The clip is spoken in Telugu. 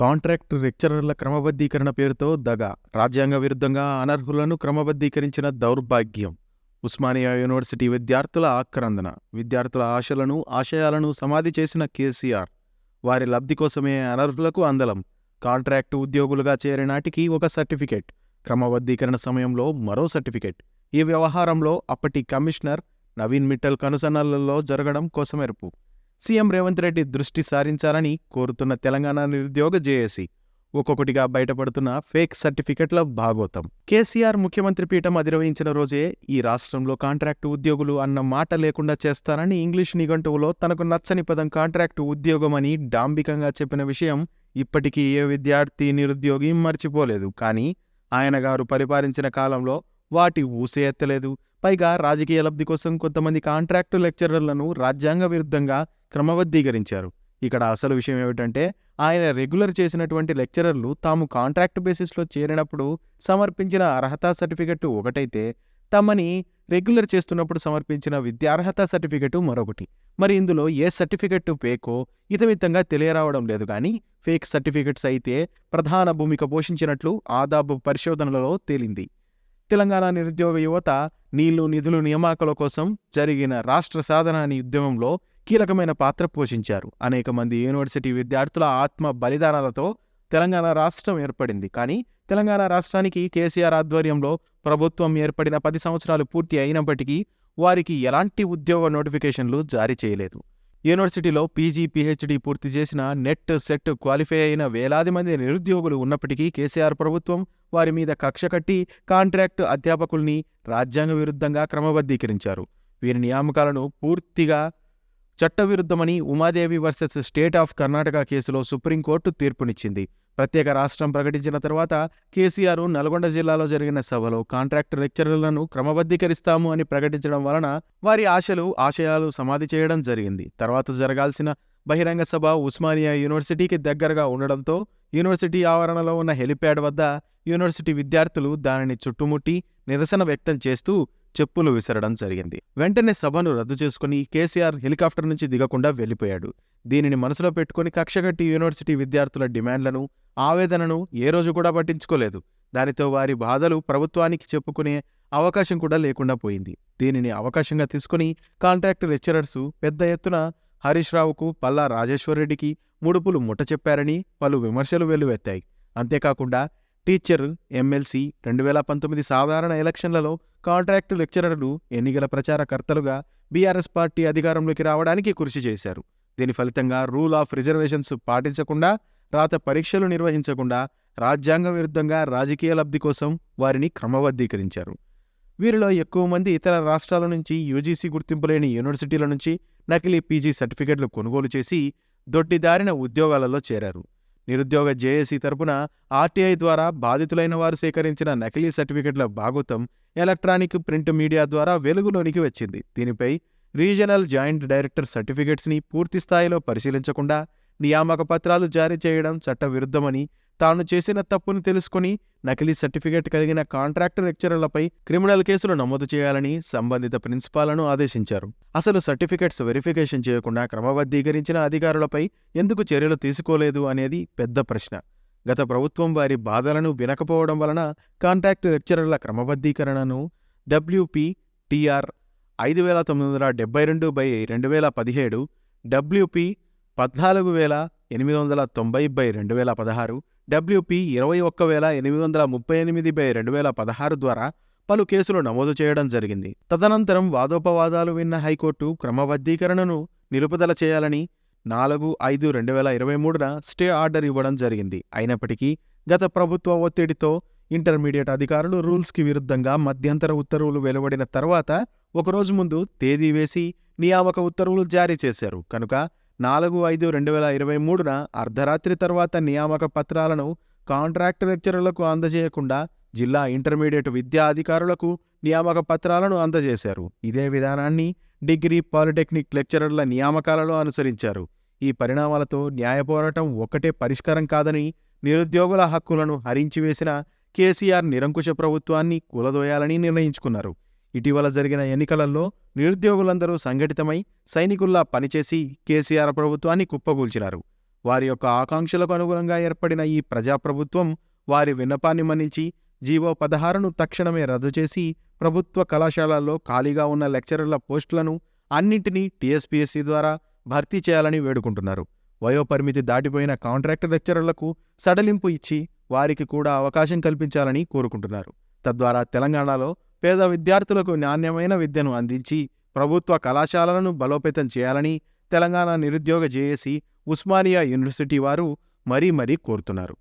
కాంట్రాక్ట్ లెక్చరర్ల క్రమబద్ధీకరణ పేరుతో దగ, రాజ్యాంగ విరుద్ధంగా అనర్హులను క్రమబద్ధీకరించిన దౌర్భాగ్యం. ఉస్మానియా యూనివర్సిటీ విద్యార్థుల ఆక్రందన, విద్యార్థుల ఆశలను ఆశయాలను సమాధి చేసిన కేసీఆర్. వారి లబ్ధి కోసమే అనర్హులకు అందలం. కాంట్రాక్టు ఉద్యోగులుగా చేరేనాటికి ఒక సర్టిఫికెట్, క్రమబద్ధీకరణ సమయంలో మరో సర్టిఫికెట్. ఈ వ్యవహారంలో అప్పటి కమిషనర్ నవీన్ మిట్టల్ కనుసన్నలలో జరగడం కోసమెరుపు. సీఎం రేవంత్ రెడ్డి దృష్టి సారించాలని కోరుతున్న తెలంగాణ నిరుద్యోగ జేఏసీ. ఒక్కొక్కటిగా బయటపడుతున్న ఫేక్ సర్టిఫికెట్ల భాగోతం. కేసీఆర్ ముఖ్యమంత్రి పీఠం అధిరోహించిన రోజే ఈ రాష్ట్రంలో కాంట్రాక్టు ఉద్యోగులు అన్న మాట లేకుండా చేస్తానని ఇంగ్లీష్ నిఘంటువులో తనకు నచ్చని పదం కాంట్రాక్టు ఉద్యోగమని డాంబికంగా చెప్పిన విషయం ఇప్పటికీ ఏ విద్యార్థి నిరుద్యోగి మర్చిపోలేదు. కానీ ఆయన గారు పరిపాలించిన కాలంలో వాటి ఊసే ఎత్తలేదు. పైగా రాజకీయ లబ్ధి కోసం కొంతమంది కాంట్రాక్టు లెక్చరర్లను రాజ్యాంగ విరుద్ధంగా క్రమబద్ధీకరించారు. ఇక్కడ అసలు విషయం ఏమిటంటే, ఆయన రెగ్యులర్ చేసినటువంటి లెక్చరర్లు తాము కాంట్రాక్టు బేసిస్లో చేరినప్పుడు సమర్పించిన అర్హతా సర్టిఫికెట్ ఒకటైతే, తమని రెగ్యులర్ చేస్తున్నప్పుడు సమర్పించిన విద్యార్హత సర్టిఫికెట్ మరొకటి. మరి ఇందులో ఏ సర్టిఫికెట్ ఫేకో ఇతమిత్తంగా తెలియరావడం లేదు. కానీ ఫేక్ సర్టిఫికెట్స్ అయితే ప్రధాన భూమిక పోషించినట్లు ఆదాబు పరిశోధనలలో తేలింది. తెలంగాణ నిరుద్యోగ యువత నీళ్లు నిధులు నియామకాల కోసం జరిగిన రాష్ట్ర సాధన అనే ఉద్యమంలో కీలకమైన పాత్ర పోషించారు. అనేక మంది యూనివర్సిటీ విద్యార్థుల ఆత్మ బలిదానాలతో తెలంగాణ రాష్ట్రం ఏర్పడింది. కానీ తెలంగాణ రాష్ట్రానికి కేసీఆర్ ఆధ్వర్యంలో ప్రభుత్వం ఏర్పడిన 10 సంవత్సరాలు పూర్తి అయినప్పటికీ వారికి ఎలాంటి ఉద్యోగ నోటిఫికేషన్లు జారీ చేయలేదు. యూనివర్సిటీలో పీజీ, పీహెచ్డీ పూర్తి చేసిన, నెట్, సెట్ క్వాలిఫై అయిన వేలాది మంది నిరుద్యోగులు ఉన్నప్పటికీ కేసీఆర్ ప్రభుత్వం వారి మీద కక్ష కట్టి కాంట్రాక్టు అధ్యాపకుల్ని రాజ్యాంగ విరుద్ధంగా క్రమబద్ధీకరించారు. వీరి నియామకాలను పూర్తిగా చట్టవిరుద్ధమని Umadevi versus state of Karnataka కేసులో సుప్రీంకోర్టు తీర్పునిచ్చింది. ప్రత్యేక రాష్ట్రం ప్రకటించిన తర్వాత కేసీఆర్ నల్గొండ జిల్లాలో జరిగిన సభలో కాంట్రాక్టు లెక్చరర్లను క్రమబద్ధీకరిస్తాము అని ప్రకటించడం వలన వారి ఆశయాలు సమాధి చేయడం జరిగింది. తర్వాత జరగాల్సిన బహిరంగ సభ ఉస్మానియా యూనివర్సిటీకి దగ్గరగా ఉండడంతో యూనివర్సిటీ ఆవరణలో ఉన్న హెలిప్యాడ్ వద్ద యూనివర్సిటీ విద్యార్థులు దానిని చుట్టుముట్టి నిరసన వ్యక్తం చేస్తూ చెప్పులు విసరడం జరిగింది. వెంటనే సభను రద్దు చేసుకుని కేసీఆర్ హెలికాప్టర్ నుంచి దిగకుండా వెళ్లిపోయాడు. దీనిని మనసులో పెట్టుకుని కక్షగట్టి యూనివర్సిటీ విద్యార్థుల డిమాండ్లను, ఆవేదనను ఏ రోజు కూడా పట్టించుకోలేదు. దానితో వారి బాధలు ప్రభుత్వానికి చెప్పుకునే అవకాశం కూడా లేకుండా పోయింది. దీనిని అవకాశంగా తీసుకుని కాంట్రాక్టు లెక్చరర్సు పెద్ద ఎత్తున హరీష్ రావుకు, పల్లా రాజేశ్వరరెడ్డికి ముడుపులు ముట్టచెప్పారని పలు విమర్శలు వెల్లువెత్తాయి. అంతేకాకుండా టీచర్ ఎమ్మెల్సీ 2019 సాధారణ ఎలక్షన్లలో కాంట్రాక్టు లెక్చరర్లు ఎన్నికల ప్రచారకర్తలుగా బీఆర్ఎస్ పార్టీ అధికారంలోకి రావడానికి కృషి చేశారు. దీని ఫలితంగా రూల్ ఆఫ్ రిజర్వేషన్స్ పాటించకుండా, రాత పరీక్షలు నిర్వహించకుండా రాజ్యాంగ విరుద్ధంగా రాజకీయ లబ్ధి కోసం వారిని క్రమబద్ధీకరించారు. వీరిలో ఎక్కువ మంది ఇతర రాష్ట్రాల నుంచి యూజీసీ గుర్తింపు లేని యూనివర్సిటీల నుంచి నకిలీ పీజీ సర్టిఫికెట్లు కొనుగోలు చేసి దొడ్డిదారిన ఉద్యోగాలలో చేరారు. నిరుద్యోగ జేఏసీ తరపున ఆర్టీఐ ద్వారా బాధితులైన వారు సేకరించిన నకిలీ సర్టిఫికెట్ల భాగోతం ఎలక్ట్రానిక్, ప్రింట్ మీడియా ద్వారా వెలుగులోనికి వచ్చింది. దీనిపై రీజనల్ జాయింట్ డైరెక్టర్ సర్టిఫికెట్స్ని పూర్తిస్థాయిలో పరిశీలించకుండా నియామక పత్రాలు జారీ చేయడం చట్టవిరుద్ధమని, తాను చేసిన తప్పును తెలుసుకుని నకిలీ సర్టిఫికెట్ కలిగిన కాంట్రాక్టు లెక్చరర్లపై క్రిమినల్ కేసులు నమోదు చేయాలని సంబంధిత ప్రిన్సిపాల్ను ఆదేశించారు. అసలు సర్టిఫికెట్స్ వెరిఫికేషన్ చేయకుండా క్రమబద్ధీకరించిన అధికారులపై ఎందుకు చర్యలు తీసుకోలేదు అనేది పెద్ద ప్రశ్న. గత ప్రభుత్వం వారి బాధలను వినకపోవడం వలన కాంట్రాక్టు లెక్చరర్ల క్రమబద్ధీకరణను WP-TR 5972/2017, WP 14890/2016, WP 21838/2016 ద్వారా పలు కేసులు నమోదు చేయడం జరిగింది. తదనంతరం వాదోపవాదాలు విన్న హైకోర్టు క్రమబద్ధీకరణను నిలుపుదల చేయాలని 4/5/2023న స్టే ఆర్డర్ ఇవ్వడం జరిగింది. అయినప్పటికీ గత ప్రభుత్వ ఒత్తిడితో ఇంటర్మీడియట్ అధికారులు రూల్స్కి విరుద్ధంగా మధ్యంతర ఉత్తర్వులు వెలువడిన తర్వాత ఒకరోజు ముందు తేదీ వేసి నియామక ఉత్తర్వులు జారీ చేశారు. కనుక 4/5/2023న అర్ధరాత్రి తర్వాత నియామక పత్రాలను కాంట్రాక్టు లెక్చరర్లకు అందజేయకుండా జిల్లా ఇంటర్మీడియట్ విద్యా అధికారులకు నియామక పత్రాలను అందజేశారు. ఇదే విధానాన్ని డిగ్రీ, పాలిటెక్నిక్ లెక్చరర్ల నియామకాలలో అనుసరించారు. ఈ పరిణామాలతో న్యాయ పోరాటం ఒక్కటే పరిష్కారం కాదని, నిరుద్యోగుల హక్కులను హరించివేసిన కేసీఆర్ నిరంకుశ ప్రభుత్వాన్ని కూలదోయాలని నిర్ణయించుకున్నారు. ఇటీవల జరిగిన ఎన్నికలలో నిరుద్యోగులందరూ సంఘటితమై సైనికుల్లా పనిచేసి కేసీఆర్ ప్రభుత్వాన్ని కుప్పగూల్చినారు. వారి యొక్క ఆకాంక్షలకు అనుగుణంగా ఏర్పడిన ఈ ప్రజాప్రభుత్వం వారి విన్నపాన్ని మన్నించి జీవో 16ను తక్షణమే రద్దు చేసి ప్రభుత్వ కళాశాలల్లో ఖాళీగా ఉన్న లెక్చరర్ల పోస్టులను అన్నింటినీ టీఎస్పీఎస్సీ ద్వారా భర్తీ చేయాలని వేడుకుంటున్నారు. వయోపరిమితి దాటిపోయిన కాంట్రాక్ట్ లెక్చరర్లకు సడలింపు ఇచ్చి వారికి కూడా అవకాశం కల్పించాలని కోరుకుంటున్నారు. తద్వారా తెలంగాణలో పేద విద్యార్థులకు నాణ్యమైన విద్యను అందించి ప్రభుత్వ కళాశాలలను బలోపేతం చేయాలని తెలంగాణ నిరుద్యోగ జేఏసీ, ఉస్మానియా యూనివర్సిటీ వారు మరీ కోరుతున్నారు.